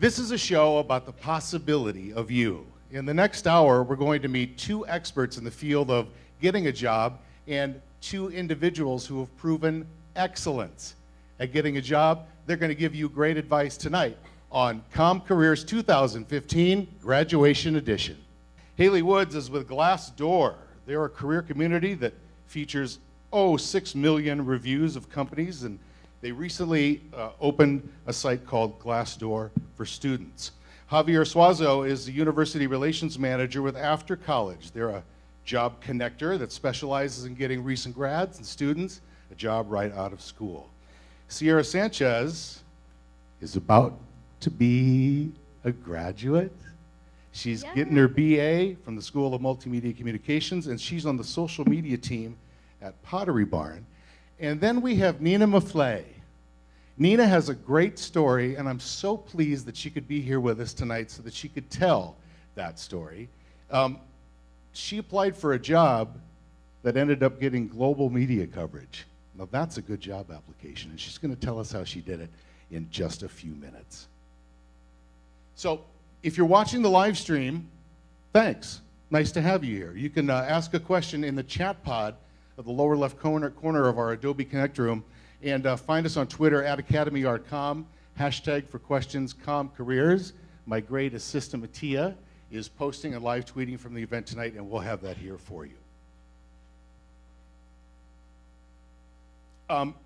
This is a show about the possibility of you. In the next hour, we're going to meet two experts in the field of getting a job and two individuals who have proven excellence at getting a job. They're going to give you great advice tonight on ComCareers 2015 Graduation Edition. Haley Woods is with Glassdoor. They're a career community that features 6 million reviews of companies, and they recently opened a site called Glassdoor for Students. Javier Suazo is the University Relations Manager with After College. They're a job connector that specializes in getting recent grads and students a job right out of school. Sierra Sanchez is about to be a graduate. She's getting her BA from the School of Multimedia Communications, and she's on the social media team at Pottery Barn. And then we have Nina Maflay. Nina has a great story, and I'm so pleased that she could be here with us tonight so that she could tell that story. She applied for a job that ended up getting global media coverage. Now that's a good job application, and she's going to tell us how she did it in just a few minutes. So if you're watching the live stream, thanks. Nice to have you here. You can ask a question in the chat pod of the lower left corner of our Adobe Connect room, and find us on Twitter at academyart.com, hashtag for questions ComCareers. My great assistant Mattia is posting and live tweeting from the event tonight, and we'll have that here for you.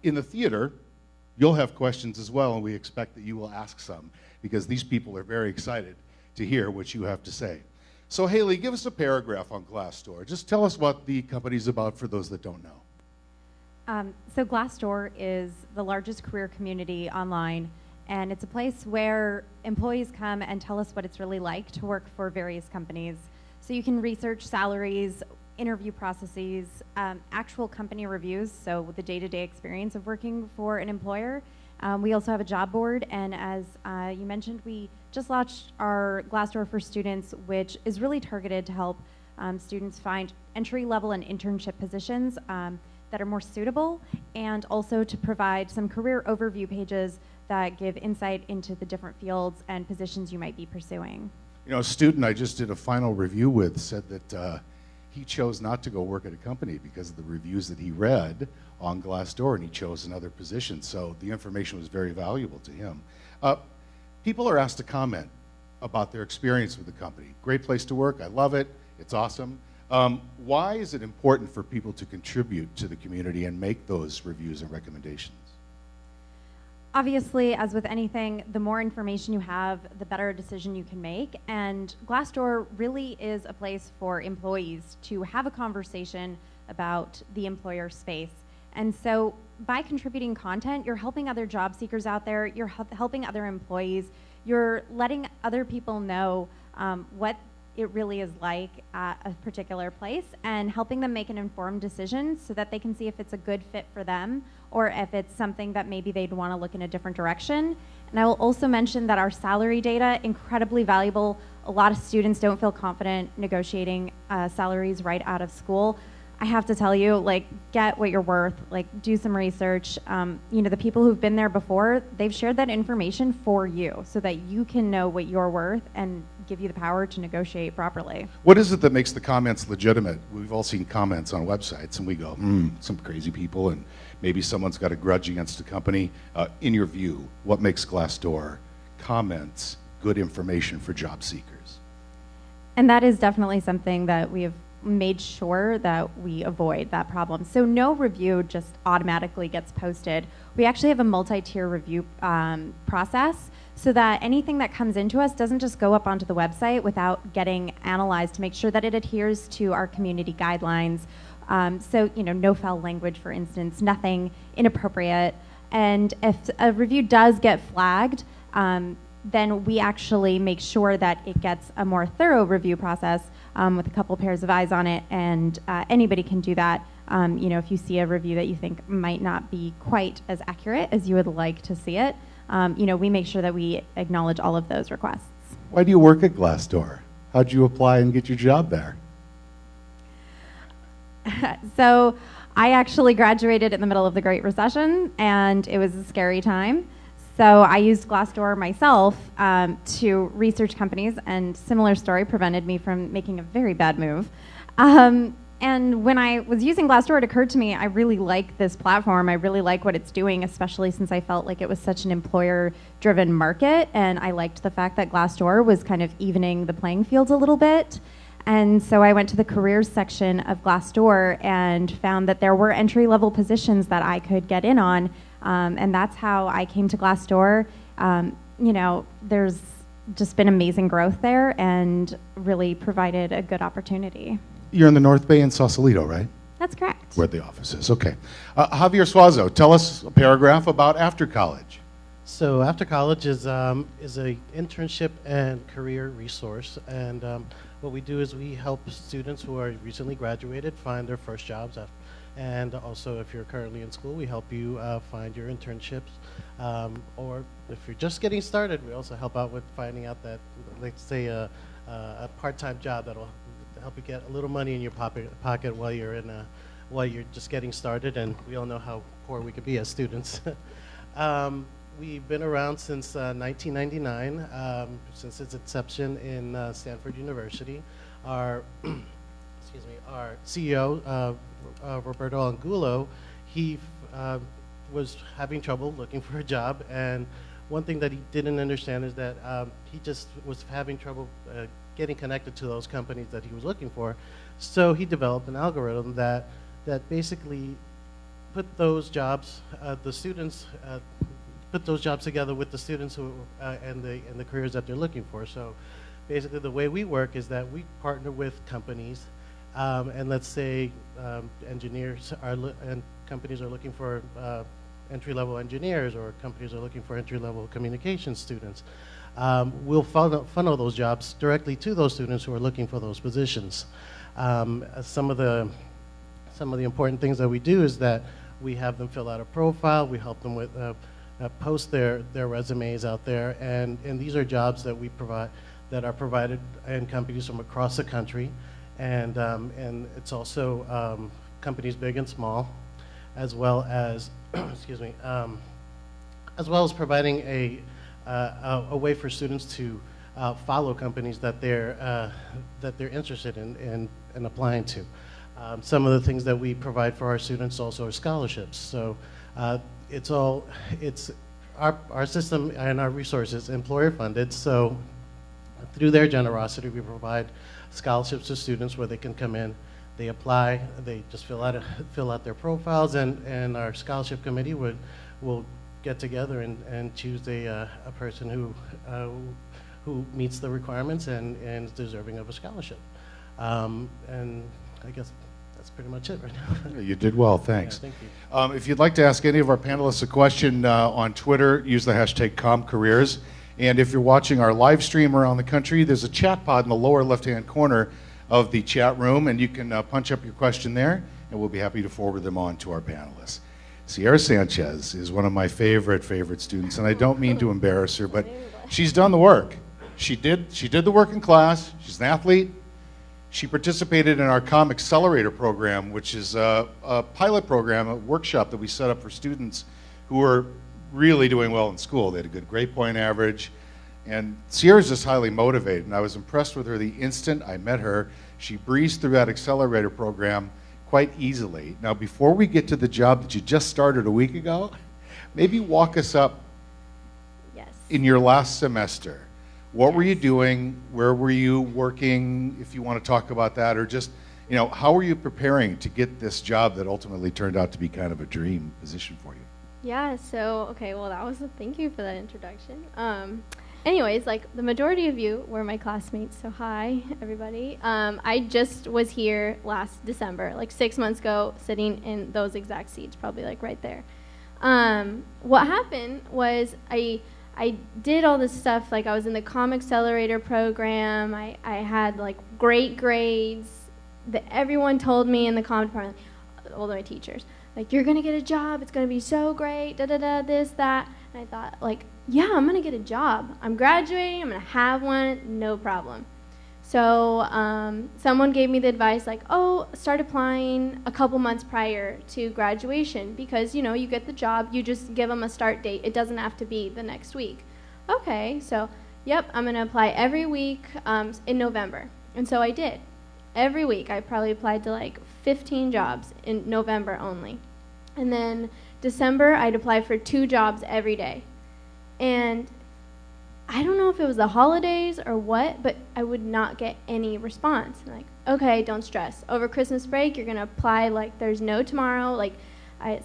In the theater, you'll have questions as well, and we expect that you will ask some, because these people are very excited to hear what you have to say. So Haley, give us a paragraph on Glassdoor. Just tell us what the company's about for those that don't know. So Glassdoor is the largest career community online, and it's a place where employees come and tell us what it's really like to work for various companies. So you can research salaries, interview processes, actual company reviews, so the day-to-day experience of working for an employer. We also have a job board, and as you mentioned, we just launched our Glassdoor for Students, which is really targeted to help students find entry-level and internship positions that are more suitable, and also to provide some career overview pages that give insight into the different fields and positions you might be pursuing. You know, a student I just did a final review with said that he chose not to go work at a company because of the reviews that he read on Glassdoor, and he chose another position. So the information was very valuable to him. People are asked to comment about their experience with the company. Great place to work. I love it. It's awesome. Why is it important for people to contribute to the community and make those reviews and recommendations? Obviously, as with anything, the more information you have, the better a decision you can make. And Glassdoor really is a place for employees to have a conversation about the employer space. And so by contributing content, you're helping other job seekers out there, you're helping other employees, you're letting other people know what it really is like at a particular place, and helping them make an informed decision so that they can see if it's a good fit for them or if it's something that maybe they'd want to look in a different direction. And I will also mention that our salary data, incredibly valuable. A lot of students don't feel confident negotiating salaries right out of school. I have to tell you, like, get what you're worth, like, do some research. You know, the people who've been there before, they've shared that information for you so that you can know what you're worth and give you the power to negotiate properly. What is it that makes the comments legitimate? We've all seen comments on websites, and we go, some crazy people, and maybe someone's got a grudge against a company. In your view, what makes Glassdoor comments good information for job seekers? And that is definitely something that we have made sure that we avoid that problem. So no review just automatically gets posted. We actually have a multi-tier review process so that anything that comes into us doesn't just go up onto the website without getting analyzed to make sure that it adheres to our community guidelines. So, you know, no foul language, for instance, nothing inappropriate. And if a review does get flagged, then we actually make sure that it gets a more thorough review process with a couple pairs of eyes on it, and anybody can do that. You know, if you see a review that you think might not be quite as accurate as you would like to see it, you know, we make sure that we acknowledge all of those requests. Why do you work at Glassdoor? How'd you apply and get your job there? So I actually graduated in the middle of the Great Recession, and it was a scary time. So I used Glassdoor myself to research companies, and similar story prevented me from making a very bad move. And when I was using Glassdoor, it occurred to me I really like this platform. I really like what it's doing, especially since I felt like it was such an employer-driven market, and I liked the fact that Glassdoor was kind of evening the playing field a little bit. And so I went to the careers section of Glassdoor and found that there were entry-level positions that I could get in on, and that's how I came to Glassdoor. There's just been amazing growth there and really provided a good opportunity. You're in the North Bay in Sausalito, right? That's correct. Where the office is. Okay. Javier Suazo, tell us a paragraph about after college. So after college is a internship and career resource, and what we do is we help students who are recently graduated find their first jobs, and also if you're currently in school, we help you find your internships, or if you're just getting started, we also help out with finding out that, let's say, a part-time job that'll help you get a little money in your pocket while you're just getting started, and we all know how poor we could be as students. We've been around since 1999, since its inception in Stanford University. Our our CEO, Roberto Angulo, he was having trouble looking for a job, and one thing that he didn't understand is that he just was having trouble getting connected to those companies that he was looking for. So he developed an algorithm that basically put those jobs, put those jobs together with the students who and the careers that they're looking for. So basically the way we work is that we partner with companies, and let's say engineers and companies are looking for entry-level engineers, or companies are looking for entry-level communications students. We'll funnel those jobs directly to those students who are looking for those positions. Some of the important things that we do is that we have them fill out a profile. We help them with post their resumes out there, and these are jobs that we provide, that are provided in companies from across the country, and it's also companies big and small, as well as excuse me, as well as providing a way for students to follow companies that they're interested in applying to. Some of the things that we provide for our students also are scholarships. So it's our system and our resources employer funded. So through their generosity, we provide scholarships to students where they can come in. They apply. They just fill out their profiles, and our scholarship committee will get together and choose a person who meets the requirements and is deserving of a scholarship. And I guess that's pretty much it right now. You did well, thanks. Yeah, thank you. If you'd like to ask any of our panelists a question on Twitter, use the hashtag CommCareers. And if you're watching our live stream around the country, there's a chat pod in the lower left-hand corner of the chat room, and you can punch up your question there, and we'll be happy to forward them on to our panelists. Sierra Sanchez is one of my favorite students, and I don't mean to embarrass her, but she's done the work. She did the work in class. She's an athlete. She participated in our COM Accelerator program, which is a pilot program, a workshop that we set up for students who are really doing well in school. They had a good grade point average. And Sierra's just highly motivated, and I was impressed with her the instant I met her. She breezed through that accelerator program quite easily. Now, before we get to the job that you just started a week ago, maybe walk us up in your last semester. What were you doing? Where were you working, if you want to talk about that, or just, how were you preparing to get this job that ultimately turned out to be kind of a dream position for you? Yeah, so, okay, well, thank you for that introduction. Anyways, like the majority of you were my classmates, so hi, everybody. I just was here last December, like 6 months ago, sitting in those exact seats, probably like right there. What happened was I did all this stuff, like I was in the COM Accelerator program, I had like great grades, that everyone told me in the COM department, all my teachers, like, you're gonna get a job, it's gonna be so great, da-da-da, this, that. And I thought, like, yeah, I'm gonna get a job. I'm graduating, I'm gonna have one, no problem. So someone gave me the advice like, oh, start applying a couple months prior to graduation because, you know, you get the job, you just give them a start date. It doesn't have to be the next week. Okay, so, yep, I'm going to apply every week in November. And so I did. Every week. I probably applied to like 15 jobs in November only. And then December, I'd apply for 2 jobs every day. And I don't know if it was the holidays or what, but I would not get any response. Like, okay, don't stress. Over Christmas break, you're going to apply like there's no tomorrow. Like,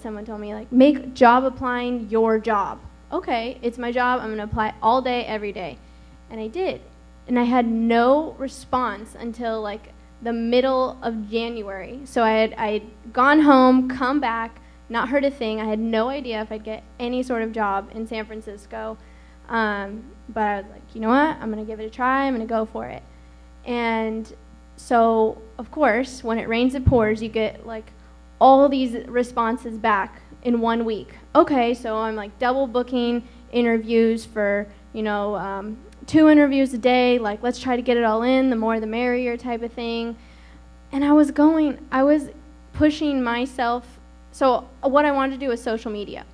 someone told me, like, make job applying your job. Okay, it's my job. I'm going to apply all day, every day. And I did. And I had no response until like the middle of January. So I had gone home, come back, not heard a thing. I had no idea if I'd get any sort of job in San Francisco. But I was like, you know what? I'm going to give it a try. I'm going to go for it. And so, of course, when it rains, it pours. You get like all these responses back in 1 week. Okay, so I'm like double booking interviews for, 2 interviews a day. Like, let's try to get it all in. The more the merrier type of thing. And I was pushing myself. So what I wanted to do was social media.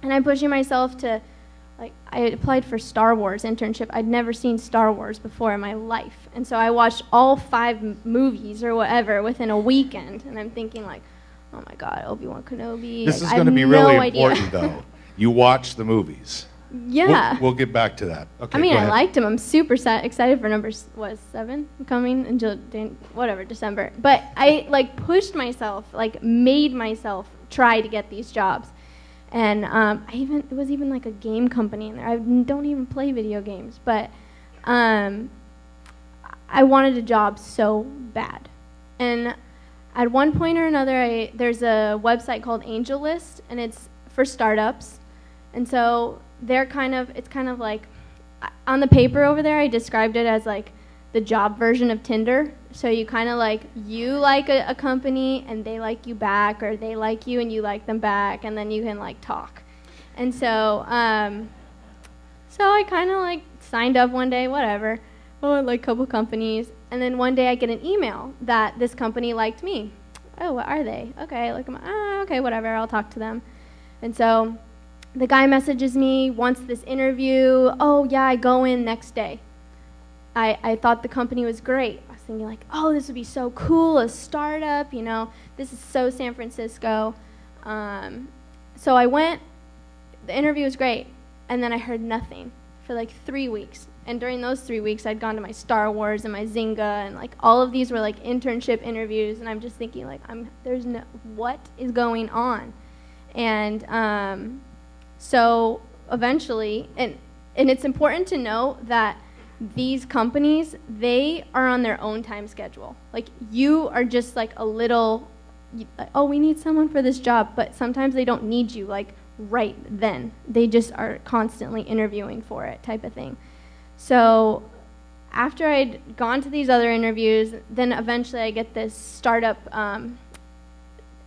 And I'm pushing myself to, like, I applied for Star Wars internship. I'd never seen Star Wars before in my life. And so I watched all 5 movies or whatever within a weekend. And I'm thinking, like, oh, my God, Obi-Wan Kenobi. This like, is going to be really important, though. You watch the movies. Yeah. We'll get back to that. Okay, I mean, go I ahead. liked them. I'm super excited for number 7 coming in December. But I, like, pushed myself, like, made myself try to get these jobs. And it was even like a game company in there. I don't even play video games, but I wanted a job so bad. And at one point or another, there's a website called AngelList, and it's for startups. And so it's kind of like, on the paper over there, I described it as like the job version of Tinder. So you kind of like, you like a company and they like you back, or they like you and you like them back, and then you can like talk. And so so I kind of like signed up one day, whatever, like a couple companies, and then one day I get an email that this company liked me. Oh, what are they? Okay, like, okay, whatever, I'll talk to them. And so the guy messages me, wants this interview. Oh yeah, I go in next day. I thought the company was great. I was thinking like, oh, this would be so cool, a startup, this is so San Francisco. So I went, the interview was great, and then I heard nothing for like 3 weeks. And during those 3 weeks, I'd gone to my Star Wars and my Zynga, and like all of these were like internship interviews, and I'm just thinking like, what is going on? And so eventually, and it's important to know that these companies, they are on their own time schedule. Like, you are just like a little, oh, we need someone for this job, but sometimes they don't need you like right then. They just are constantly interviewing for it, type of thing. So after I'd gone to these other interviews, then eventually I get this startup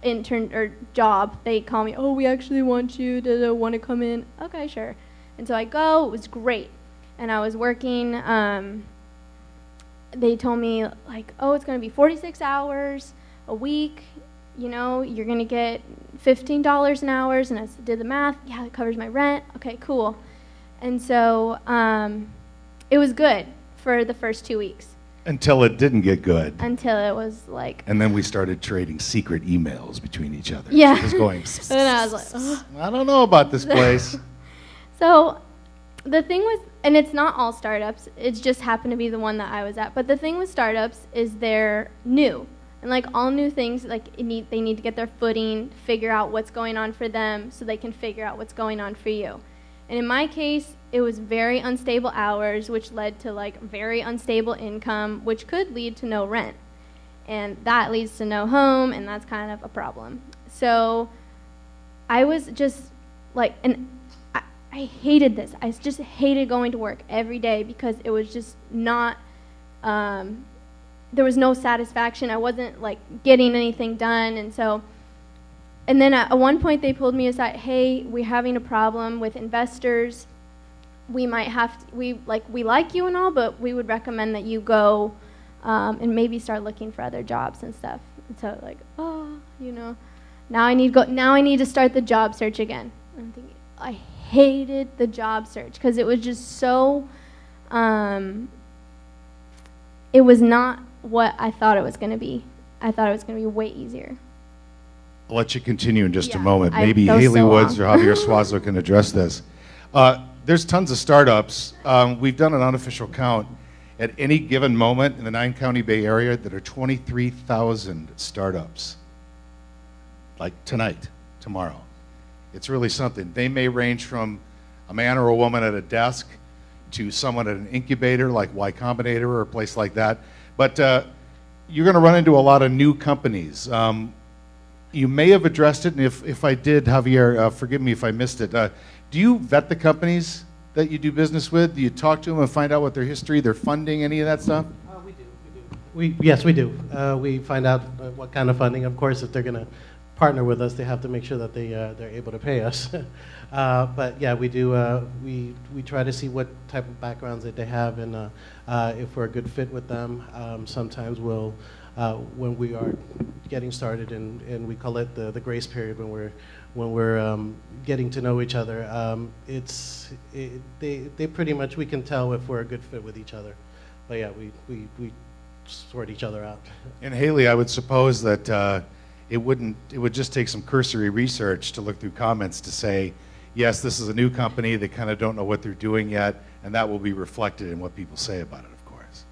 intern or job. They call me, oh, we actually want you to want to come in. Okay, sure. And so I go. It was great. And I was working, they told me, like, oh, it's going to be 46 hours a week, you're going to get $15 an hour, and I did the math. Yeah, it covers my rent. Okay, cool. And so it was good for the first 2 weeks. Until it didn't get good. Until it was like... And then we started trading secret emails between each other. Yeah. Just going, And then I was like, oh. I don't know about this place. So the thing with, and it's not all startups, it just happened to be the one that I was at, but the thing with startups is they're new. And like all new things, like they need to get their footing, figure out what's going on for them so they can figure out what's going on for you. And in my case, it was very unstable hours, which led to like very unstable income, which could lead to no rent. And that leads to no home, and that's kind of a problem. So I was just like, and I hated this. I just hated going to work every day because it was just not, there was no satisfaction. I wasn't like getting anything done. And then at one point they pulled me aside, hey, we're having a problem with investors. We might have to, we like you and all, but we would recommend that you go and maybe start looking for other jobs and stuff. And so like, oh, you know, now I need to start the job search again. I'm thinking, I hated the job search because it was just so, it was not what I thought it was going to be. I thought it was going to be way easier. I'll let you continue in just a Yeah, moment. I- Maybe that was Haley so Woods or long. Javier Suazo can address this. There's tons of startups. We've done an unofficial count. At any given moment in the 9-county Bay Area, there are 23,000 startups. Like tonight, tomorrow. It's really something. They may range from a man or a woman at a desk to someone at an incubator like Y Combinator or a place like that. But you're going to run into a lot of new companies. You may have addressed it, and if I did, Javier, forgive me if I missed it. Do you vet the companies that you do business with? Do you talk to them and find out what their history, their funding, any of that stuff? We do. Yes, we do. We find out what kind of funding. Of course, if they're going to partner with us, they have to make sure that they're able to pay us. But yeah, we do. We try to see what type of backgrounds that they have, and if we're a good fit with them. Sometimes we'll, when we are getting started, and we call it the grace period when we're getting to know each other. They pretty much, we can tell if we're a good fit with each other. But yeah, we sort each other out. And Haley, I would suppose that it would just take some cursory research to look through comments to say, yes, this is a new company, they kind of don't know what they're doing yet, and that will be reflected in what people say about it, of course.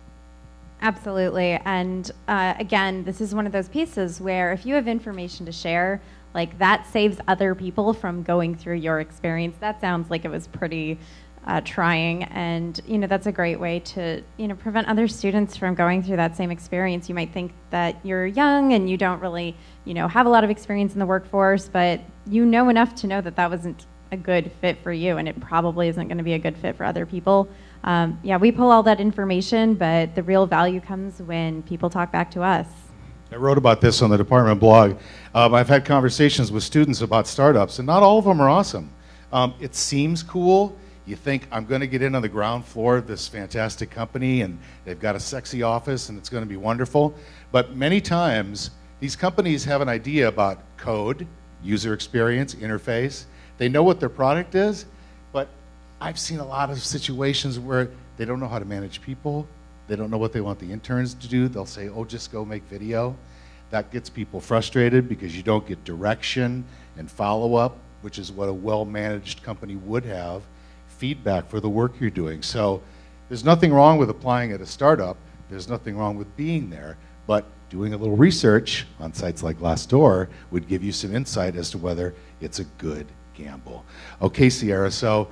Absolutely. And again, this is one of those pieces where if you have information to share, like that saves other people from going through your experience. That sounds like it was pretty trying, and that's a great way to prevent other students from going through that same experience. You might think that you're young and you don't really have a lot of experience in the workforce, but you know enough to know that that wasn't a good fit for you, and it probably isn't going to be a good fit for other people. Yeah, we pull all that information, but the real value comes when people talk back to us. I wrote about this on the department blog. I've had conversations with students about startups, and not all of them are awesome. It seems cool. You think, I'm going to get in on the ground floor of this fantastic company, and they've got a sexy office, and it's going to be wonderful. But many times, these companies have an idea about code, user experience, interface. They know what their product is, but I've seen a lot of situations where they don't know how to manage people. They don't know what they want the interns to do. They'll say, oh, just go make video. That gets people frustrated because you don't get direction and follow-up, which is what a well-managed company would have, feedback for the work you're doing. So there's nothing wrong with applying at a startup. There's nothing wrong with being there. But doing a little research on sites like Glassdoor would give you some insight as to whether it's a good gamble. Okay, Sierra, so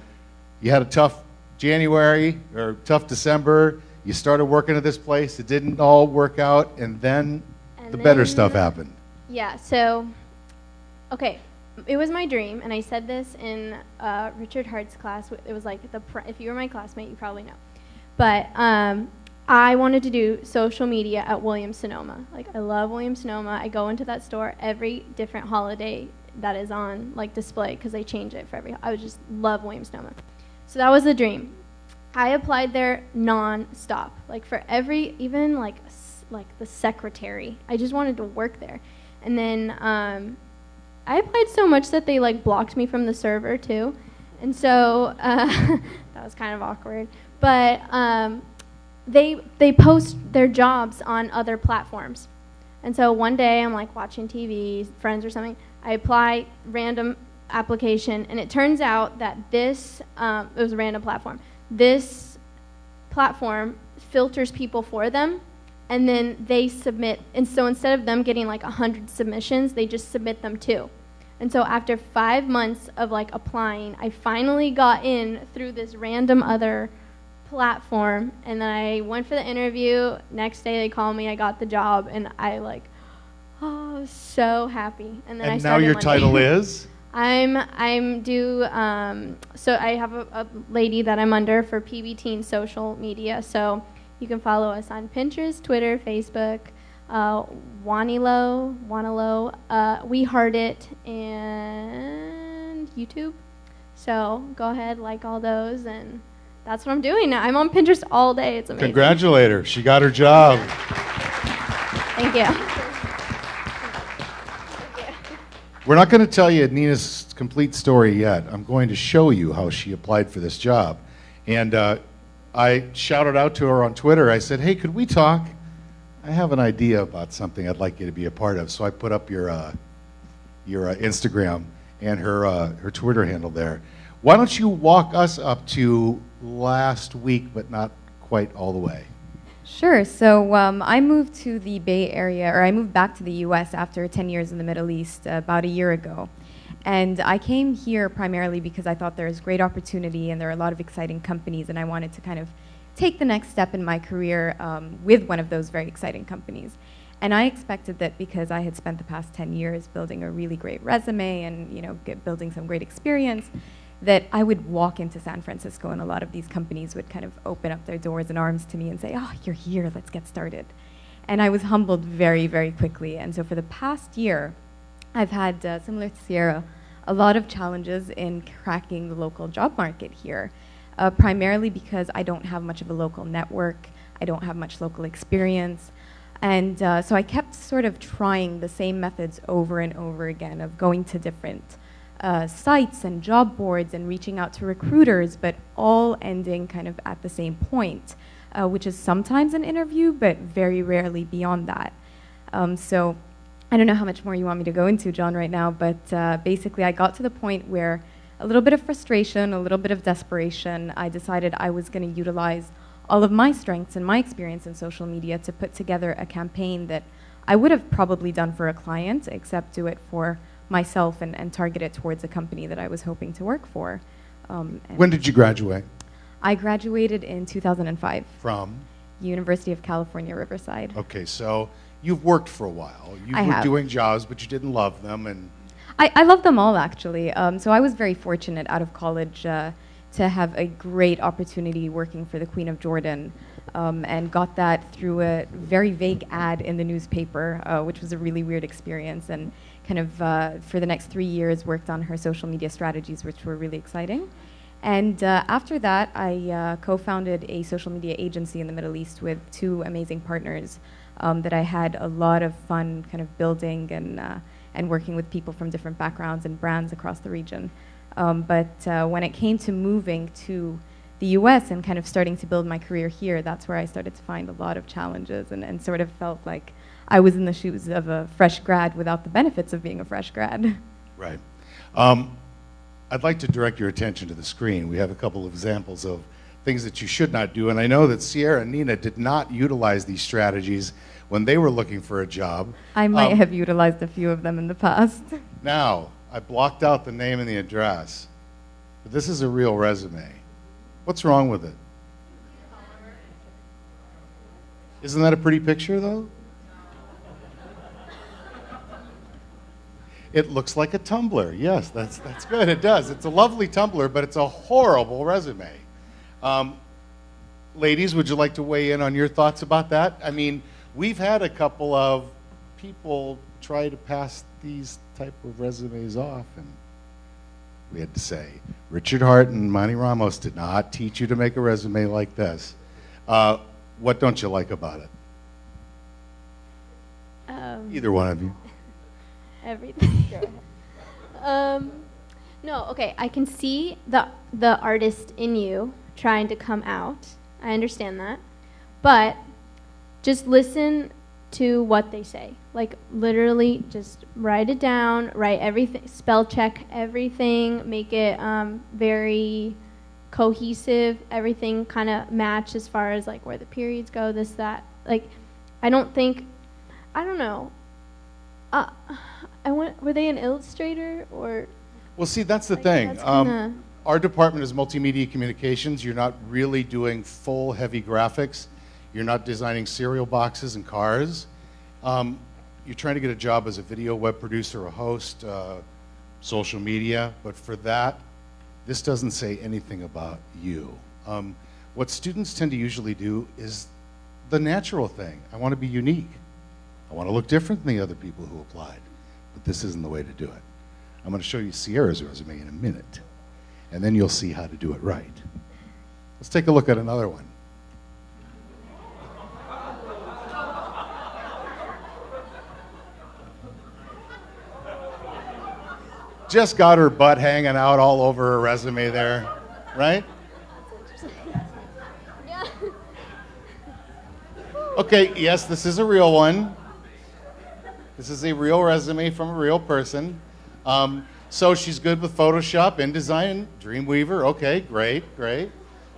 you had a tough January or tough December. You started working at this place. It didn't all work out, and then the better stuff happened. Yeah, so, okay, it was my dream, and I said this in Richard Hart's class. It was like, if you were my classmate, you probably know. But I wanted to do social media at Williams-Sonoma. Like, I love Williams-Sonoma. I go into that store every different holiday that is on, like, display, because they change it for I would just love Williams-Sonoma. So that was the dream. I applied there non-stop, like for even like the secretary. I just wanted to work there. And then I applied so much that they like blocked me from the server too. And so that was kind of awkward. But they post their jobs on other platforms. And so one day I'm like watching TV, Friends or something. I apply random application, and it turns out that this, it was a random platform. This platform filters people for them, and then they submit. And so instead of them getting like 100 submissions, they just submit them too. And so after 5 months of like applying, I finally got in through this random other platform, and then I went for the interview. Next day they called me, I got the job, and I like, oh, I was so happy. And then I started now your Monday. title is? I'm due, so I have a lady that I'm under for PB Teen social media, so you can follow us on Pinterest, Twitter, Facebook, Wanilo, We Heart It, and YouTube. So go ahead, like all those, and that's what I'm doing now. I'm on Pinterest all day. It's amazing. Congratulate her. She got her job. Thank you. We're not going to tell you Nina's complete story yet. I'm going to show you how she applied for this job. And I shouted out to her on Twitter. I said, hey, could we talk? I have an idea about something I'd like you to be a part of. So I put up your Instagram and her Twitter handle there. Why don't you walk us up to last week, but not quite all the way? Sure. So I moved to the Bay Area, or I moved back to the U.S. after 10 years in the Middle East about a year ago. And I came here primarily because I thought there was great opportunity and there are a lot of exciting companies, and I wanted to kind of take the next step in my career with one of those very exciting companies. And I expected that because I had spent the past 10 years building a really great resume and building some great experience, that I would walk into San Francisco and a lot of these companies would kind of open up their doors and arms to me and say, oh, you're here, let's get started. And I was humbled very, very quickly. And so for the past year, I've had, similar to Sierra, a lot of challenges in cracking the local job market here, primarily because I don't have much of a local network, I don't have much local experience. And so I kept sort of trying the same methods over and over again of going to different sites and job boards and reaching out to recruiters, but all ending kind of at the same point, which is sometimes an interview, but very rarely beyond that. So I don't know how much more you want me to go into, John, right now, but basically I got to the point where a little bit of frustration, a little bit of desperation, I decided I was going to utilize all of my strengths and my experience in social media to put together a campaign that I would have probably done for a client, except do it for myself and target it towards a company that I was hoping to work for. When did you graduate? I graduated in 2005. From? University of California, Riverside. Okay, so you've worked for a while. You were doing jobs, but you didn't love them. And I love them all, actually. So I was very fortunate out of college to have a great opportunity working for the Queen of Jordan, and got that through a very vague ad in the newspaper, which was a really weird experience, and kind of for the next 3 years worked on her social media strategies, which were really exciting. And after that, I co-founded a social media agency in the Middle East with 2 amazing partners that I had a lot of fun kind of building and working with people from different backgrounds and brands across the region. But when it came to moving to the US and kind of starting to build my career here, that's where I started to find a lot of challenges and sort of felt like I was in the shoes of a fresh grad without the benefits of being a fresh grad. Right. I'd like to direct your attention to the screen. We have a couple of examples of things that you should not do, and I know that Sierra and Nina did not utilize these strategies when they were looking for a job. I might have utilized a few of them in the past. Now, I blocked out the name and the address, but this is a real resume. What's wrong with it? Isn't that a pretty picture, though? It looks like a Tumblr. Yes, that's good. It does. It's a lovely Tumblr, but it's a horrible resume. Ladies, would you like to weigh in on your thoughts about that? I mean, we've had a couple of people try to pass these type of resumes off, and we had to say, Richard Hart and Monty Ramos did not teach you to make a resume like this. What don't you like about it? Either one of you. Everything. No, okay. I can see the artist in you trying to come out. I understand that, but just listen to what they say. Like literally, just write it down. Write everything. Spell check everything. Make it very cohesive. Everything kind of match as far as like where the periods go. This, that. Like, I don't know. Were they an illustrator or? Well, see, that's the like, thing. that's Our department is multimedia communications. You're not really doing full heavy graphics. You're not designing cereal boxes and cars. You're trying to get a job as a video web producer, a host, social media. But for that, this doesn't say anything about you. What students tend to usually do is the natural thing. I want to be unique. I want to look different than the other people who applied. But this isn't the way to do it. I'm going to show you Sierra's resume in a minute, and then you'll see how to do it right. Let's take a look at another one. Just got her butt hanging out all over her resume there, right? Yeah. Okay, yes, this is a real one. This is a real resume from a real person. So she's good with Photoshop, InDesign, Dreamweaver. Okay, great, great.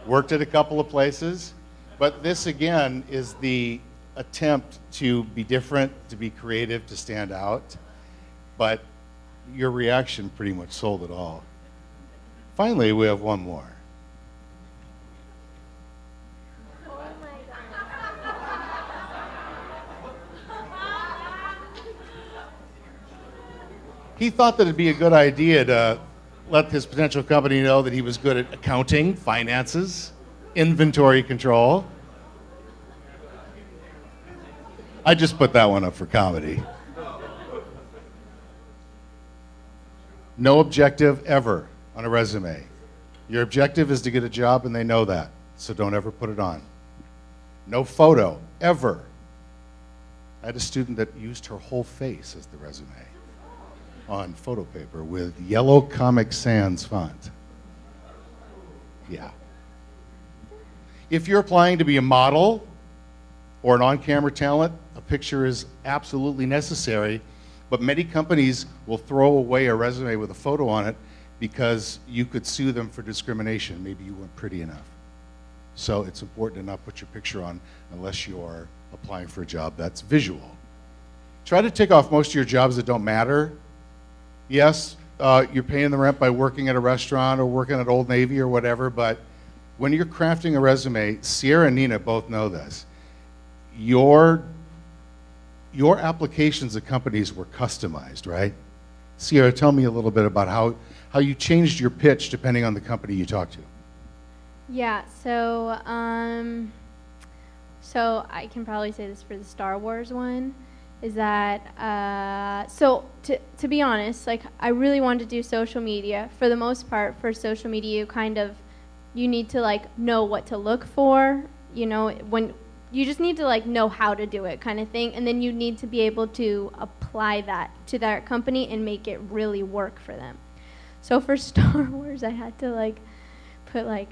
Worked at a couple of places. But this, again, is the attempt to be different, to be creative, to stand out. But your reaction pretty much sold it all. Finally, we have one more. Oh my He thought that it'd be a good idea to let his potential company know that he was good at accounting, finances, inventory control. I just put that one up for comedy. No objective ever on a resume. Your objective is to get a job, and they know that, so don't ever put it on. No photo, ever. I had a student that used her whole face as the resume on photo paper with yellow Comic Sans font. Yeah. If you're applying to be a model or an on-camera talent, a picture is absolutely necessary, but many companies will throw away a resume with a photo on it because you could sue them for discrimination. Maybe you weren't pretty enough. So it's important to not put your picture on unless you're applying for a job that's visual. Try to take off most of your jobs that don't matter. Yes, you're paying the rent by working at a restaurant or working at Old Navy or whatever, but when you're crafting a resume, Sierra and Nina both know this. Your applications at companies were customized, right? Sierra, tell me a little bit about how you changed your pitch depending on the company you talked to. Yeah, so I can probably say this for the Star Wars one, is that, so to be honest, like, I really wanted to do social media. For the most part, for social media, you need to, like, know what to look for, you know, when you just need to, like, know how to do it kind of thing, and then you need to be able to apply that to that company and make it really work for them. So for Star Wars, I had to, like, put, like,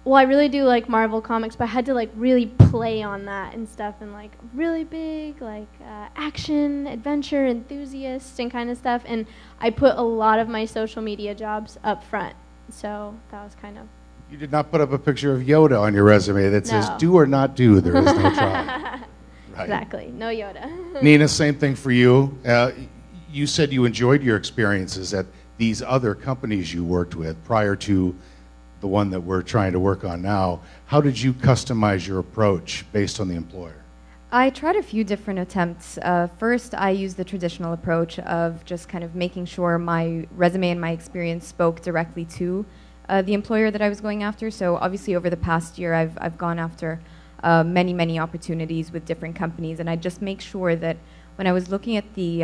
well, I really do like Marvel comics, but I had to, like, really play on that and stuff, and, like, really big, like, action, adventure, enthusiast and kind of stuff, and I put a lot of my social media jobs up front, so that was kind of... You did not put up a picture of Yoda on your resume that says, No. do or not do, there is no try. Right. Exactly, no Yoda. Nina, same thing for you. You said you enjoyed your experiences at these other companies you worked with prior to the one that we're trying to work on now. How did you customize your approach based on the employer? I tried a few different attempts. First, I used the traditional approach of just kind of making sure my resume and my experience spoke directly to the employer that I was going after. So obviously over the past year, I've gone after many opportunities with different companies, and I just make sure that when I was looking at the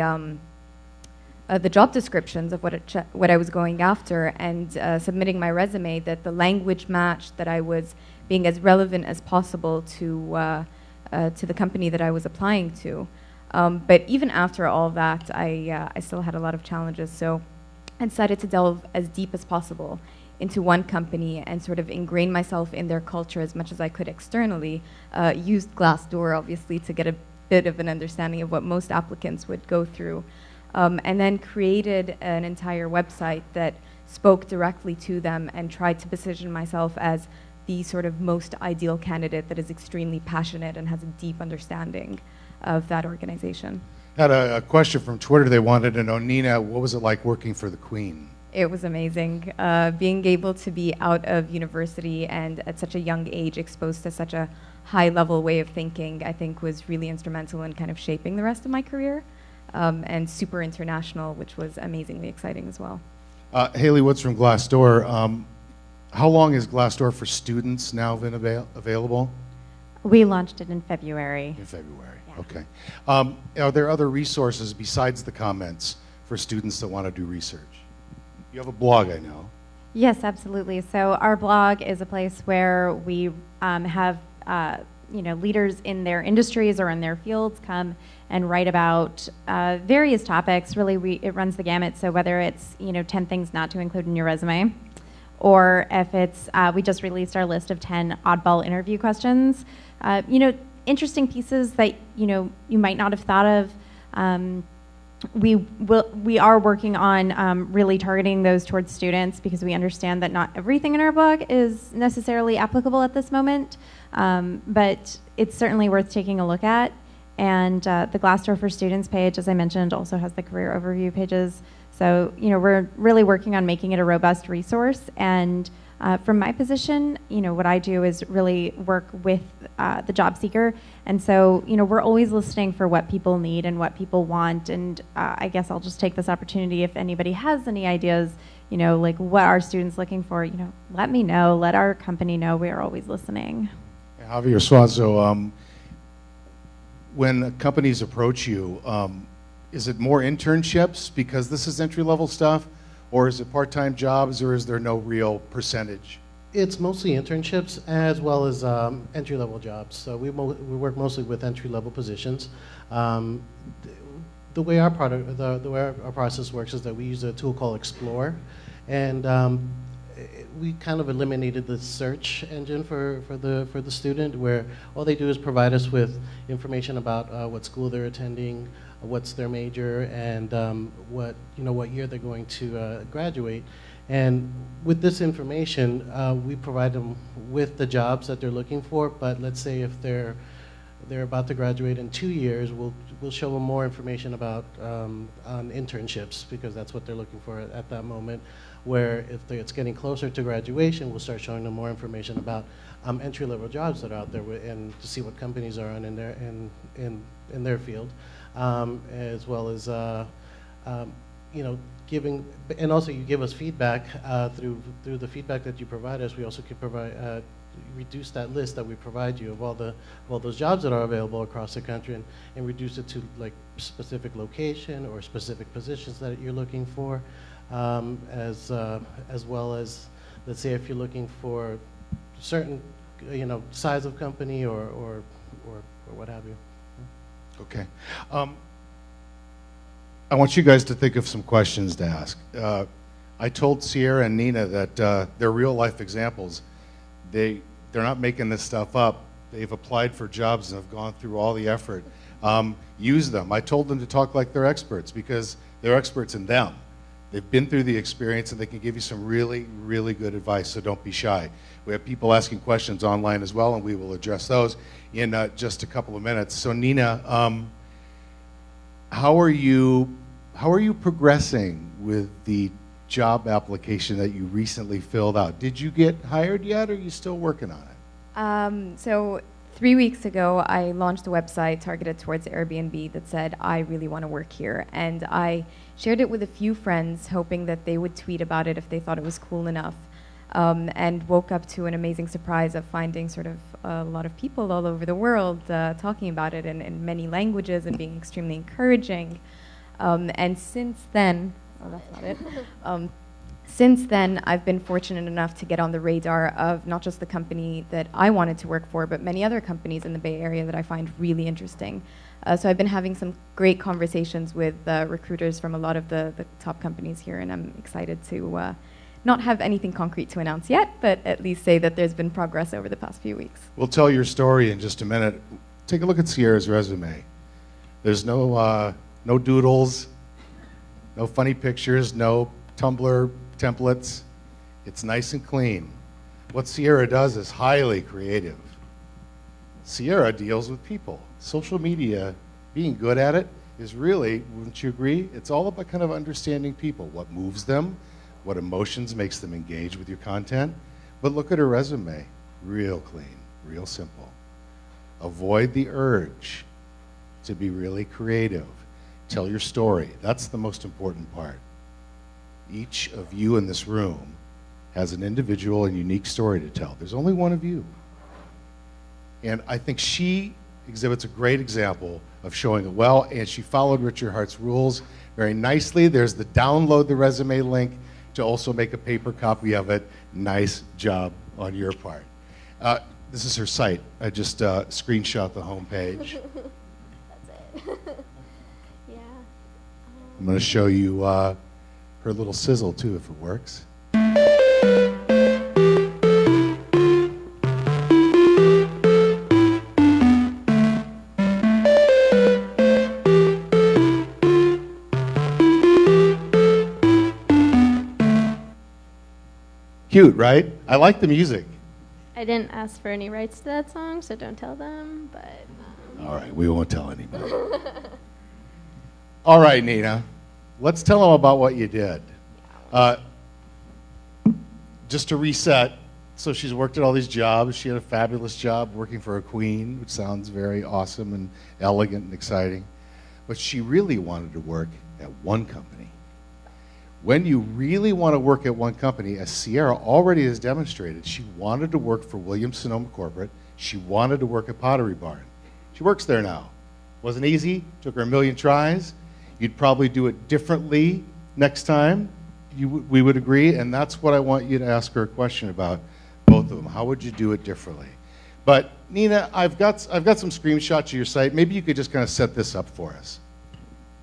job descriptions of what I was going after and submitting my resume, that the language matched, that I was being as relevant as possible to the company that I was applying to. But even after all that, I still had a lot of challenges. So I decided to delve as deep as possible into one company and sort of ingrain myself in their culture as much as I could externally. Used Glassdoor, obviously, to get a bit of an understanding of what most applicants would go through. And then created an entire website that spoke directly to them and tried to position myself as the sort of most ideal candidate that is extremely passionate and has a deep understanding of that organization. Had a question from Twitter. They wanted to know, Nina, what was it like working for the Queen? It was amazing. Being able to be out of university and at such a young age exposed to such a high-level way of thinking, I think was really instrumental in kind of shaping the rest of my career. And super international, which was amazingly exciting as well. Haley Woods from Glassdoor. How long has Glassdoor for students now been available? We launched it in February. In February, Yeah. okay. Are there other resources besides the comments for students that want to do research? You have a blog, I know. Yes, absolutely. So our blog is a place where we have leaders in their industries or in their fields come and write about various topics. Really, it runs the gamut. So whether it's 10 things not to include in your resume, or if it's we just released our list of 10 oddball interview questions. Interesting pieces that you might not have thought of. We are working on really targeting those towards students because we understand that not everything in our book is necessarily applicable at this moment, but it's certainly worth taking a look at. And the Glassdoor for Students page, as I mentioned, also has the career overview pages. So we're really working on making it a robust resource. And from my position, what I do is really work with the job seeker. And so, we're always listening for what people need and what people want. And I guess I'll just take this opportunity, if anybody has any ideas, like what are students looking for, let me know, let our company know. We are always listening. Javier Suazo, when companies approach you, is it more internships because this is entry-level stuff? Or is it part-time jobs, or is there no real percentage? It's mostly internships as well as entry-level jobs. So we work mostly with entry-level positions. The way our process works is that we use a tool called Explore, and we kind of eliminated the search engine for the student, where all they do is provide us with information about what school they're attending, what's their major, and what year they're going to graduate. And with this information, we provide them with the jobs that they're looking for. But let's say if they're about to graduate in 2 years, we'll show them more information about on internships, because that's what they're looking for at that moment. Where if it's getting closer to graduation, we'll start showing them more information about entry-level jobs that are out there, and to see what companies are on in their field. As well as giving, and also you give us feedback through the feedback that you provide us. We also can provide reduce that list that we provide you of all those jobs that are available across the country, and reduce it to like specific location or specific positions that you're looking for, as well as, let's say, if you're looking for certain size of company or what have you. Okay. I want you guys to think of some questions to ask. I told Sierra and Nina that they're real life examples. They're not making this stuff up. They've applied for jobs and have gone through all the effort. Use them. I told them to talk like they're experts, because they're experts in them. They've been through the experience, and they can give you some really, really good advice, so don't be shy. We have people asking questions online as well, and we will address those in just a couple of minutes. So Nina, how are you progressing with the job application that you recently filled out? Did you get hired yet, or are you still working on it? So 3 weeks ago, I launched a website targeted towards Airbnb that said, I really want to work here. And I shared it with a few friends, hoping that they would tweet about it if they thought it was cool enough. And woke up to an amazing surprise of finding sort of a lot of people all over the world talking about it in many languages and being extremely encouraging. And since then, that's not it. Since then, I've been fortunate enough to get on the radar of not just the company that I wanted to work for, but many other companies in the Bay Area that I find really interesting. So I've been having some great conversations with recruiters from a lot of the top companies here, and I'm excited to not have anything concrete to announce yet, but at least say that there's been progress over the past few weeks. We'll tell your story in just a minute. Take a look at Sierra's resume. There's no doodles, no funny pictures, no Tumblr templates. It's nice and clean. What Sierra does is highly creative. Sierra deals with people. Social media, being good at it, is really, wouldn't you agree? It's all about kind of understanding people, what moves them, what emotions makes them engage with your content. But look at her resume. Real clean, real simple. Avoid the urge to be really creative. Tell your story. That's the most important part. Each of you in this room has an individual and unique story to tell. There's only one of you. And I think she exhibits a great example of showing it well, and she followed Richard Hart's rules very nicely. There's the download the resume link to also make a paper copy of it. Nice job on your part. This is her site. I just screenshot the homepage. That's it. Yeah. I'm going to show you her little sizzle too, if it works. Cute, right? I like the music. I didn't ask for any rights to that song, so don't tell them, but... All right, we won't tell anybody. All right, Nina, let's tell them about what you did. Just to reset, so she's worked at all these jobs. She had a fabulous job working for a queen, which sounds very awesome and elegant and exciting. But she really wanted to work at one company. When you really want to work at one company, as Sierra already has demonstrated, she wanted to work for Williams-Sonoma Corporate. She wanted to work at Pottery Barn. She works there now. Wasn't easy, took her a million tries. You'd probably do it differently next time, we would agree, and that's what I want you to ask her a question about, both of them. How would you do it differently? But Nina, I've got some screenshots of your site. Maybe you could just kind of set this up for us.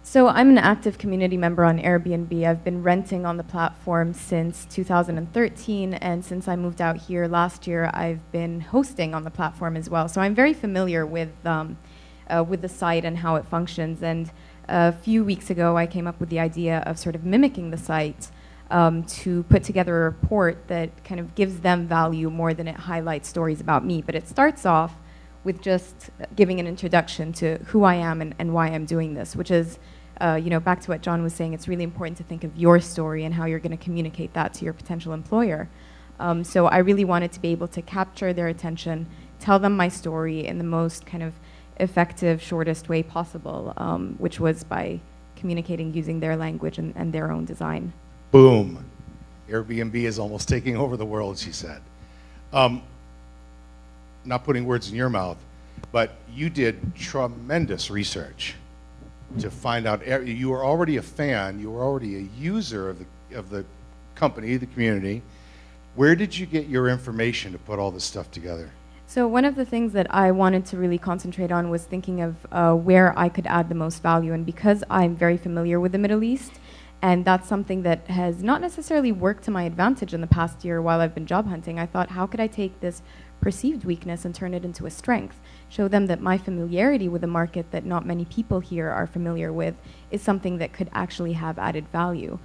So I'm an active community member on Airbnb. I've been renting on the platform since 2013, and since I moved out here last year, I've been hosting on the platform as well. So I'm very familiar with the site and how it functions. And a few weeks ago, I came up with the idea of sort of mimicking the site to put together a report that kind of gives them value more than it highlights stories about me. But it starts off with just giving an introduction to who I am and why I'm doing this, which is back to what John was saying, it's really important to think of your story and how you're going to communicate that to your potential employer. So I really wanted to be able to capture their attention, tell them my story in the most kind of effective, shortest way possible, which was by communicating using their language and their own design. Boom. Airbnb is almost taking over the world, she said. Not putting words in your mouth, but you did tremendous research to find out. You were already a fan, you were already a user of the company, the community. Where did you get your information to put all this stuff together? So one of the things that I wanted to really concentrate on was thinking of where I could add the most value. And because I'm very familiar with the Middle East, and that's something that has not necessarily worked to my advantage in the past year while I've been job hunting, I thought, how could I take this perceived weakness and turn it into a strength? Show them that my familiarity with a market that not many people here are familiar with is something that could actually have added value.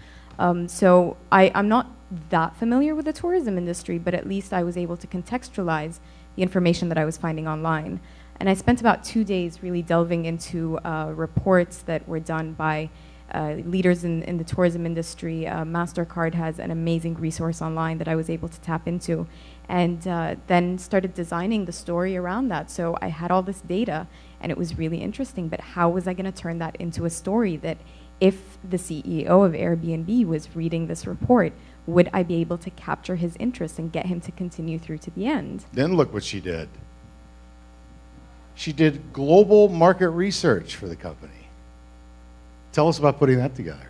So I'm not that familiar with the tourism industry, but at least I was able to contextualize the information that I was finding online. And I spent about 2 days really delving into reports that were done by leaders in the tourism industry. MasterCard has an amazing resource online that I was able to tap into, and then started designing the story around that. So I had all this data, and it was really interesting, but how was I going to turn that into a story that if the CEO of Airbnb was reading this report, would I be able to capture his interest and get him to continue through to the end? Then look what she did. She did global market research for the company. Tell us about putting that together.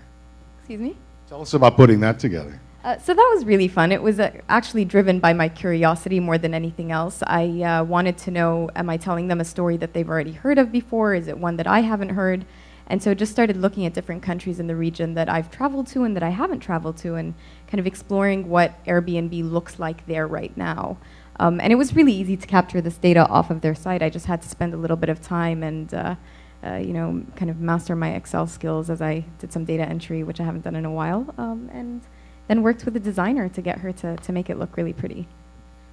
Excuse me? Tell us about putting that together. So that was really fun. It was actually driven by my curiosity more than anything else. I wanted to know, am I telling them a story that they've already heard of before? Is it one that I haven't heard? And so just started looking at different countries in the region that I've traveled to and that I haven't traveled to, and kind of exploring what Airbnb looks like there right now. And it was really easy to capture this data off of their site. I just had to spend a little bit of time and kind of master my Excel skills as I did some data entry, which I haven't done in a while, and then worked with a designer to get her to make it look really pretty.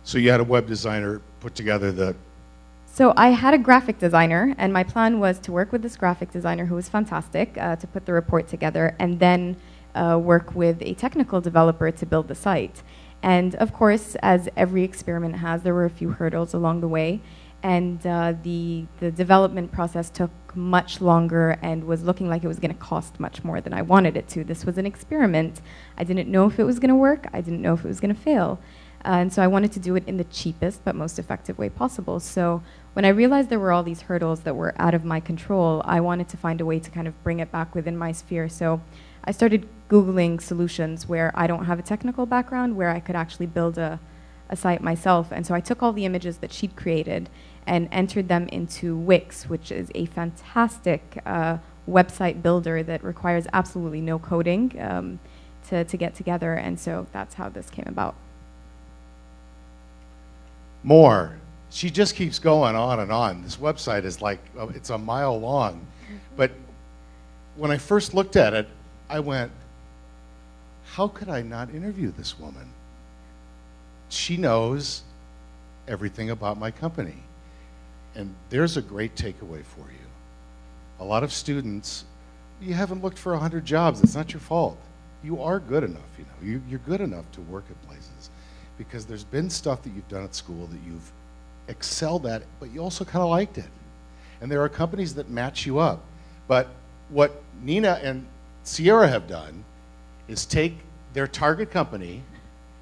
So you had a web designer put together the... So I had a graphic designer, and my plan was to work with this graphic designer who was fantastic to put the report together, and then work with a technical developer to build the site. And of course, as every experiment has, there were a few hurdles along the way, and the development process took much longer and was looking like it was going to cost much more than I wanted it to. This was an experiment. I didn't know if it was going to work. I didn't know if it was going to fail. And so I wanted to do it in the cheapest but most effective way possible. So when I realized there were all these hurdles that were out of my control, I wanted to find a way to kind of bring it back within my sphere. So I started Googling solutions where I don't have a technical background, where I could actually build a a site myself, and so I took all the images that she'd created and entered them into Wix, which is a fantastic website builder that requires absolutely no coding to get together, and so that's how this came about. More. She just keeps going on and on. This website is like, it's a mile long. But when I first looked at it, I went, how could I not interview this woman? She knows everything about my company. And there's a great takeaway for you. A lot of students, you haven't looked for 100 jobs. It's not your fault. You are good enough, you know. You're good enough to work at places because there's been stuff that you've done at school that you've excelled at, but you also kind of liked it. And there are companies that match you up. But what Nina and Sierra have done is take their target company,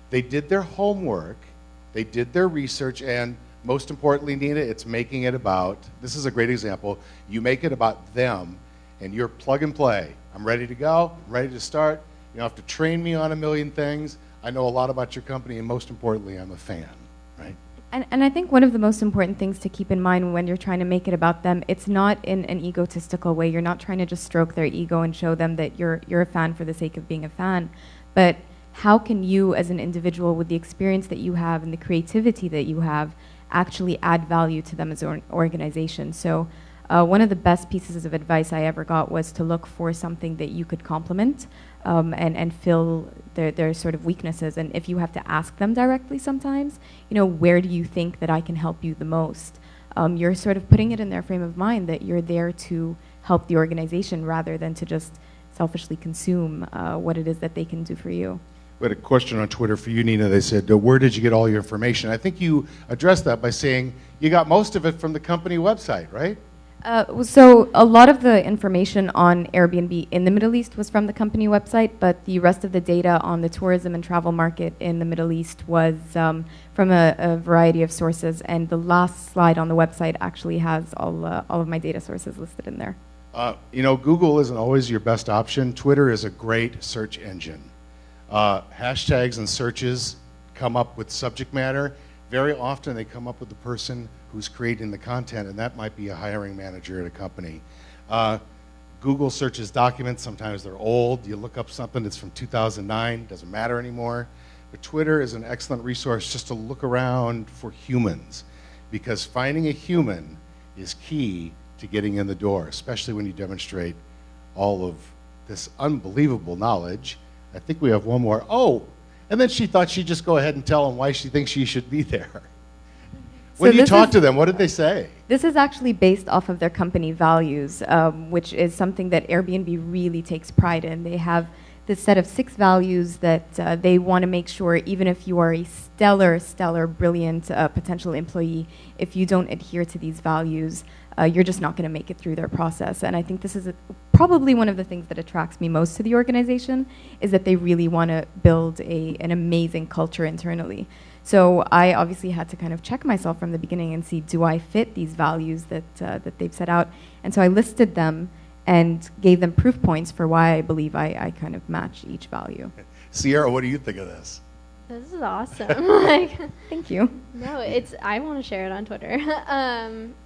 they did their homework, they did their research, and most importantly, Nina, it's making it about, this is a great example, you make it about them, and you're plug and play. I'm ready to go, I'm ready to start. You don't have to train me on a million things. I know a lot about your company, and most importantly, I'm a fan, right? And I think one of the most important things to keep in mind when you're trying to make it about them, it's not in an egotistical way. You're not trying to just stroke their ego and show them that you're a fan for the sake of being a fan. But how can you, as an individual, with the experience that you have and the creativity that you have, actually add value to them as an organization? So one of the best pieces of advice I ever got was to look for something that you could complement and fill their sort of weaknesses. And if you have to ask them directly sometimes, you know, where do you think that I can help you the most? You're sort of putting it in their frame of mind that you're there to help the organization rather than to just selfishly consume what it is that they can do for you. We had a question on Twitter for you, Nina. They said, where did you get all your information? I think you addressed that by saying you got most of it from the company website, right? So a lot of the information on Airbnb in the Middle East was from the company website, but the rest of the data on the tourism and travel market in the Middle East was from a variety of sources, and the last slide on the website actually has all of my data sources listed in there. You know, Google isn't always your best option. Twitter is a great search engine. Hashtags and searches come up with subject matter. Very often they come up with the person who's creating the content, and that might be a hiring manager at a company. Google searches documents. Sometimes they're old. You look up something that's from 2009, doesn't matter anymore. But Twitter is an excellent resource just to look around for humans, because finding a human is key to getting in the door, especially when you demonstrate all of this unbelievable knowledge. I think we have one more. Oh, and then she thought she'd just go ahead and tell them why she thinks she should be there. When you talk to them, what did they say? This is actually based off of their company values, which is something that Airbnb really takes pride in. They have this set of 6 values that they want to make sure, even if you are a stellar, brilliant potential employee, if you don't adhere to these values, you're just not going to make it through their process. And I think this is probably one of the things that attracts me most to the organization, is that they really want to build an amazing culture internally. So I obviously had to kind of check myself from the beginning and see, do I fit these values that they've set out? And so I listed them and gave them proof points for why I believe I kind of match each value. Sierra, what do you think of this? This is awesome. Like, thank you. No, I want to share it on Twitter.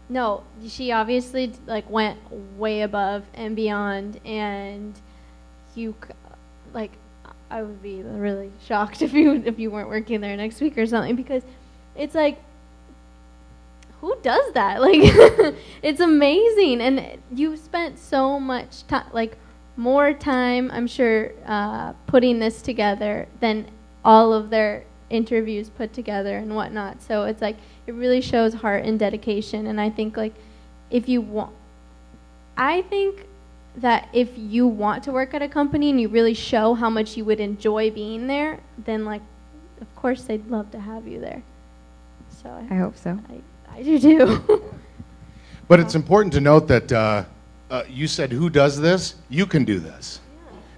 No, she obviously like went way above and beyond, and I would be really shocked if you weren't working there next week or something, because it's like, who does that? Like, it's amazing, and you spent so much time, like more time, I'm sure, putting this together than all of their interviews put together and whatnot. So it's like, it really shows heart and dedication. And I think like, I think that if you want to work at a company and you really show how much you would enjoy being there, then like, of course they'd love to have you there. So I hope so. I do too. But it's important to note that you said, who does this? You can do this.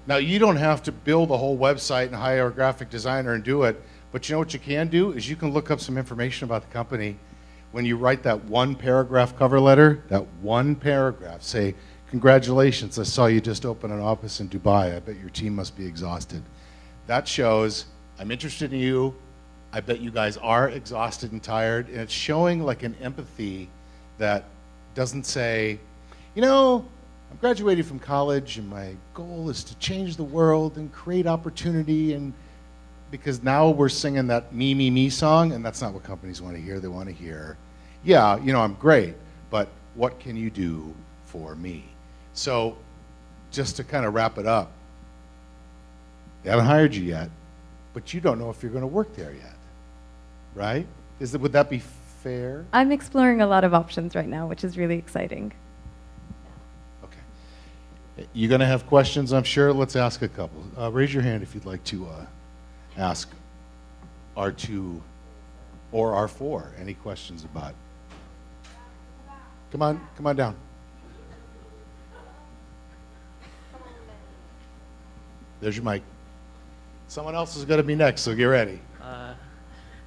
Now, you don't have to build a whole website and hire a graphic designer and do it, but you know what you can do is you can look up some information about the company. When you write that 1 paragraph cover letter, that 1 paragraph, say, congratulations, I saw you just open an office in Dubai. I bet your team must be exhausted. That shows, I'm interested in you, I bet you guys are exhausted and tired, and it's showing like an empathy that doesn't say, you know, I'm graduating from college and my goal is to change the world and create opportunity, and because now we're singing that me, me, me song, and that's not what companies want to hear. They want to hear, yeah, you know, I'm great, but what can you do for me? So just to kind of wrap it up, they haven't hired you yet, but you don't know if you're going to work there yet, right? Would that be fair? I'm exploring a lot of options right now, which is really exciting. Okay. You're going to have questions, I'm sure. Let's ask a couple. Raise your hand if you'd like to ask R2 or R4 any questions about. Come on down. There's your mic. Someone else is going to be next, so get ready.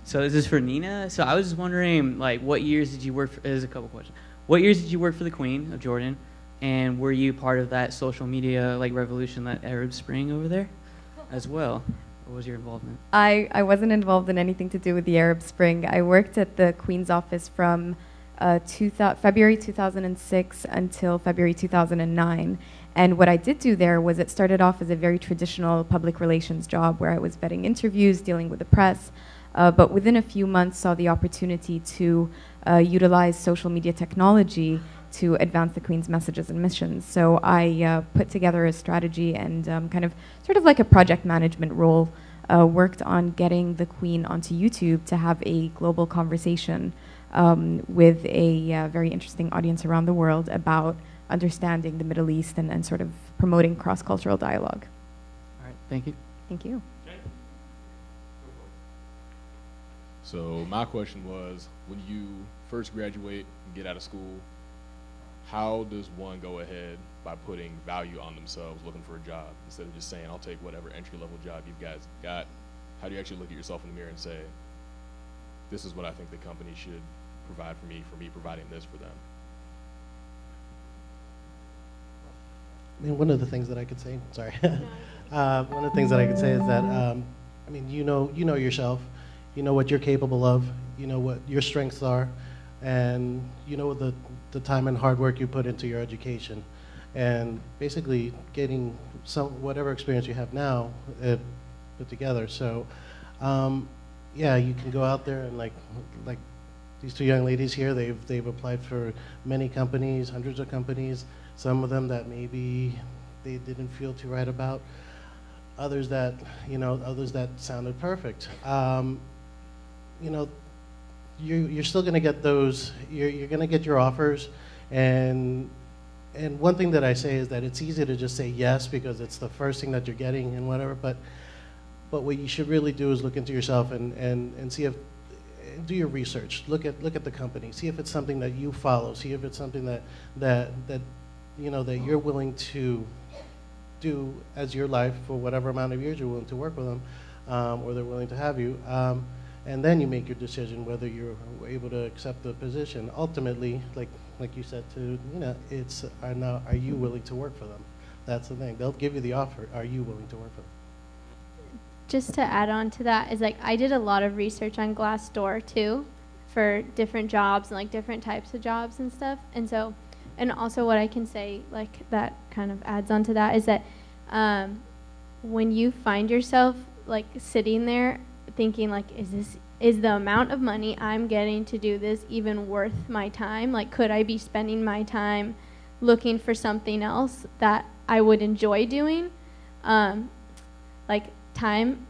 So this is for Nina. So I was just wondering, like, what years did you work for? There's a couple questions. What years did you work for the Queen of Jordan? And were you part of that social media, like, revolution, that Arab Spring over there as well? What was your involvement? I wasn't involved in anything to do with the Arab Spring. I worked at the Queen's office from February 2006 until February 2009. And what I did do there was it started off as a very traditional public relations job where I was vetting interviews, dealing with the press, but within a few months saw the opportunity to utilize social media technology to advance the Queen's messages and missions. So I put together a strategy and kind of sort of like a project management role, worked on getting the Queen onto YouTube to have a global conversation with a very interesting audience around the world about understanding the Middle East and sort of promoting cross-cultural dialogue. All right, thank you. Thank you. So my question was, when you first graduate and get out of school, how does one go ahead by putting value on themselves looking for a job instead of just saying, I'll take whatever entry-level job you guys got? How do you actually look at yourself in the mirror and say, this is what I think the company should provide for me providing this for them? I mean, one of the things that I could say, sorry, one of the things that I could say is that, I mean, you know yourself, you know what you're capable of, you know what your strengths are, and you know the time and hard work you put into your education, and basically getting whatever experience you have now put together. So, yeah, you can go out there and like these two young ladies here, they've applied for many companies, hundreds of companies. Some of them that maybe they didn't feel too right about, others that sounded perfect. You know, you're still going to get those. You're going to get your offers, and one thing that I say is that it's easy to just say yes because it's the first thing that you're getting and whatever. But what you should really do is look into yourself and see if. Do your research. Look at the company. See if it's something that you follow. See if it's something that you know that you're willing to do as your life for whatever amount of years you're willing to work with them, or they're willing to have you. And then you make your decision whether you're able to accept the position. Ultimately, like you said, it's are you willing to work for them? That's the thing. They'll give you the offer. Are you willing to work for them? Just to add on to that is I did a lot of research on Glassdoor too, for different jobs and like different types of jobs and stuff. And so, and also what I can say that kind of adds on to that is that when you find yourself sitting there thinking is the amount of money I'm getting to do this even worth my time? Could I be spending my time looking for something else that I would enjoy doing? Time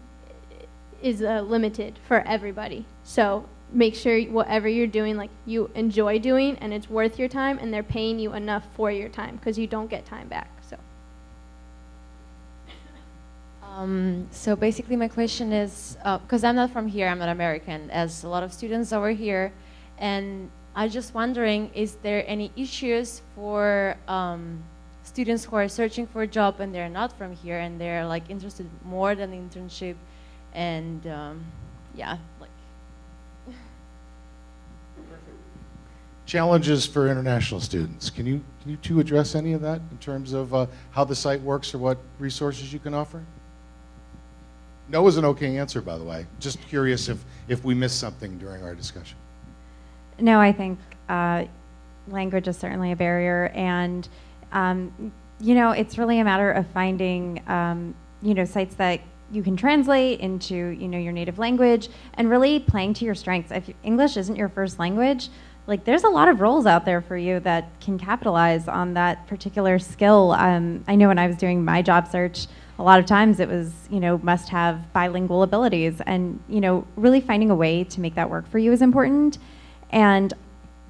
is limited for everybody. So make sure whatever you're doing, you enjoy doing and it's worth your time and they're paying you enough for your time because you don't get time back. So basically my question is, because I'm not from here, I'm not American, as a lot of students over here, and I'm just wondering, is there any issues for students who are searching for a job and they're not from here and they're interested more than internship and Challenges for international students. Can you two address any of that in terms of how the site works or what resources you can offer? No is an okay answer, by the way. Just curious if we missed something during our discussion. No, I think language is certainly a barrier, and it's really a matter of finding sites that you can translate into your native language, and really playing to your strengths. If English isn't your first language, like there's a lot of roles out there for you that can capitalize on that particular skill. I know when I was doing my job search, a lot of times it was must have bilingual abilities, and really finding a way to make that work for you is important. And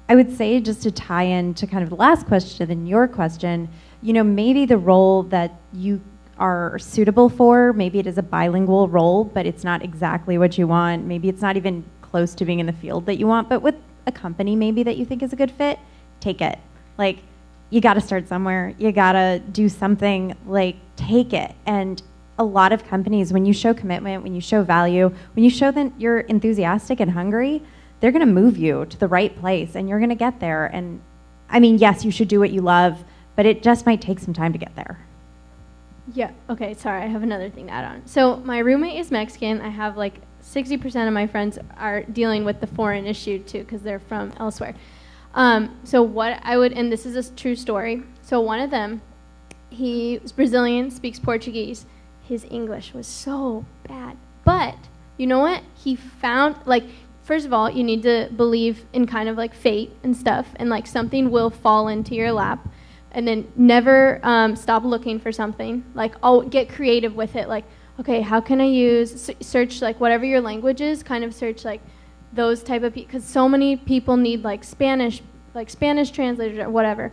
I would say, just to tie into kind of the last question and your question, maybe the role that you are suitable for, maybe it is a bilingual role, but it's not exactly what you want. Maybe it's not even close to being in the field that you want, but with a company maybe that you think is a good fit, take it. Like, you got to start somewhere. You got to do something, like, take it. And a lot of companies, when you show commitment, when you show value, when you show that you're enthusiastic and hungry, they're going to move you to the right place, and you're going to get there. And I mean, yes, you should do what you love, but it just might take some time to get there. Yeah, okay, sorry, I have another thing to add on. So my roommate is Mexican. I have like 60% of my friends are dealing with the foreign issue too, because they're from elsewhere. So what I would, and this is a true story. So one of them, he is Brazilian, speaks Portuguese. His English was so bad. But you know what? He found, like, first of all, you need to believe in kind of like fate and stuff, and like something will fall into your lap. And then never stop looking for something. Like, get creative with it. Like, okay, how can I search like whatever your language is, kind of search like those type of people, because so many people need like Spanish translators or whatever.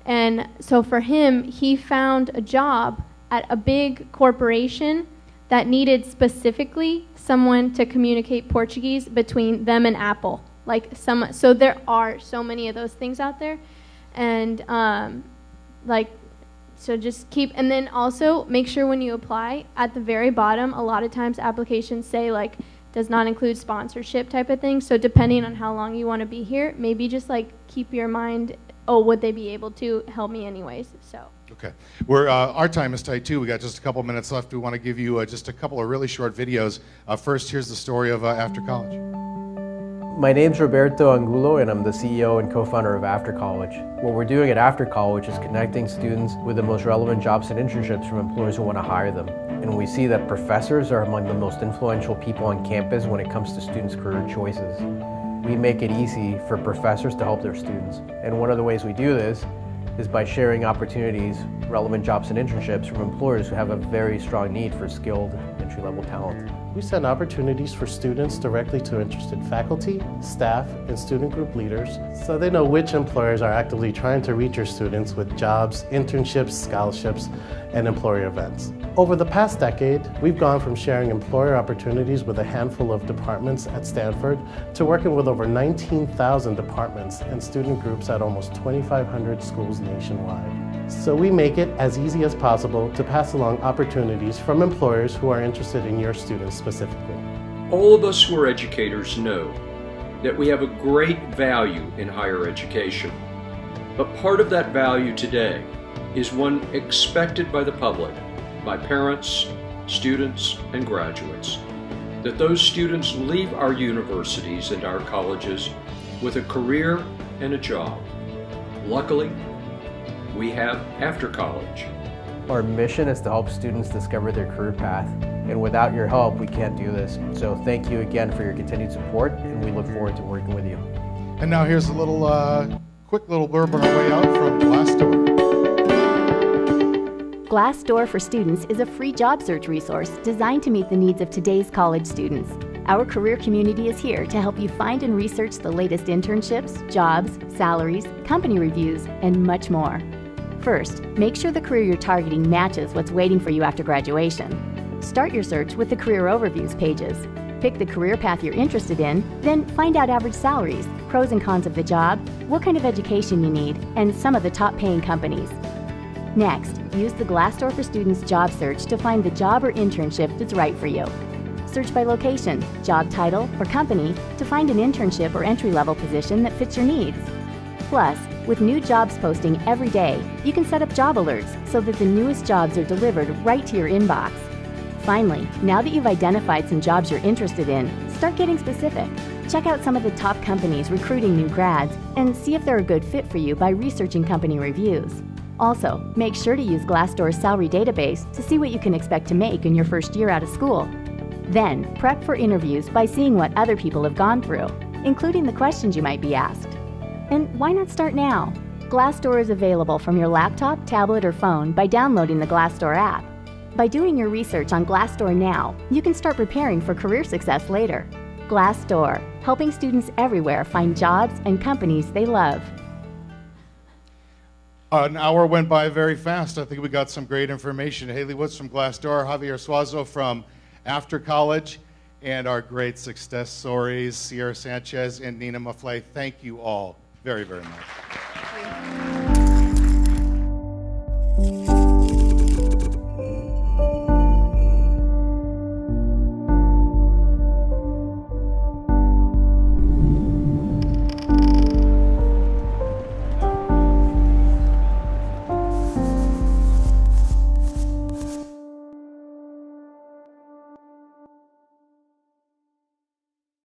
And so for him, he found a job at a big corporation that needed specifically someone to communicate Portuguese between them and Apple. So there are so many of those things out there. And so just keep, and then also make sure when you apply, at the very bottom, a lot of times applications say like, does not include sponsorship type of thing. So depending on how long you want to be here, maybe just like keep your mind, would they be able to help me anyways? So. Okay. Our time is tight too. We got just a couple minutes left. We want to give you just a couple of really short videos. First, here's the story of After College. My name's Roberto Angulo, and I'm the CEO and co-founder of After College. What we're doing at After College is connecting students with the most relevant jobs and internships from employers who want to hire them. And we see that professors are among the most influential people on campus when it comes to students' career choices. We make it easy for professors to help their students. And one of the ways we do this is by sharing opportunities, relevant jobs and internships from employers who have a very strong need for skilled entry-level talent. We send opportunities for students directly to interested faculty, staff, and student group leaders, so they know which employers are actively trying to reach your students with jobs, internships, scholarships, and employer events. Over the past decade, we've gone from sharing employer opportunities with a handful of departments at Stanford to working with over 19,000 departments and student groups at almost 2,500 schools nationwide. So we make it as easy as possible to pass along opportunities from employers who are interested in your students specifically. All of us who are educators know that we have a great value in higher education. But part of that value today is one expected by the public, by parents, students, and graduates, that those students leave our universities and our colleges with a career and a job. Luckily, we have After College. Our mission is to help students discover their career path, and without your help, we can't do this. So thank you again for your continued support, and we look forward to working with you. And now here's a little, quick little blurb on our way out from Glassdoor. Glassdoor for Students is a free job search resource designed to meet the needs of today's college students. Our career community is here to help you find and research the latest internships, jobs, salaries, company reviews, and much more. First, make sure the career you're targeting matches what's waiting for you after graduation. Start your search with the Career Overviews pages. Pick the career path you're interested in, then find out average salaries, pros and cons of the job, what kind of education you need, and some of the top paying companies. Next, use the Glassdoor for Students job search to find the job or internship that's right for you. Search by location, job title, or company to find an internship or entry-level position that fits your needs. Plus, with new jobs posting every day, you can set up job alerts so that the newest jobs are delivered right to your inbox. Finally, now that you've identified some jobs you're interested in, start getting specific. Check out some of the top companies recruiting new grads and see if they're a good fit for you by researching company reviews. Also, make sure to use Glassdoor's salary database to see what you can expect to make in your first year out of school. Then, prep for interviews by seeing what other people have gone through, including the questions you might be asked. And why not start now? Glassdoor is available from your laptop, tablet, or phone by downloading the Glassdoor app. By doing your research on Glassdoor now, you can start preparing for career success later. Glassdoor, helping students everywhere find jobs and companies they love. An hour went by very fast. I think we got some great information. Haley Woods from Glassdoor, Javier Suazo from After College, and our great success stories, Sierra Sanchez and Nina Maflay. Thank you all very, very much.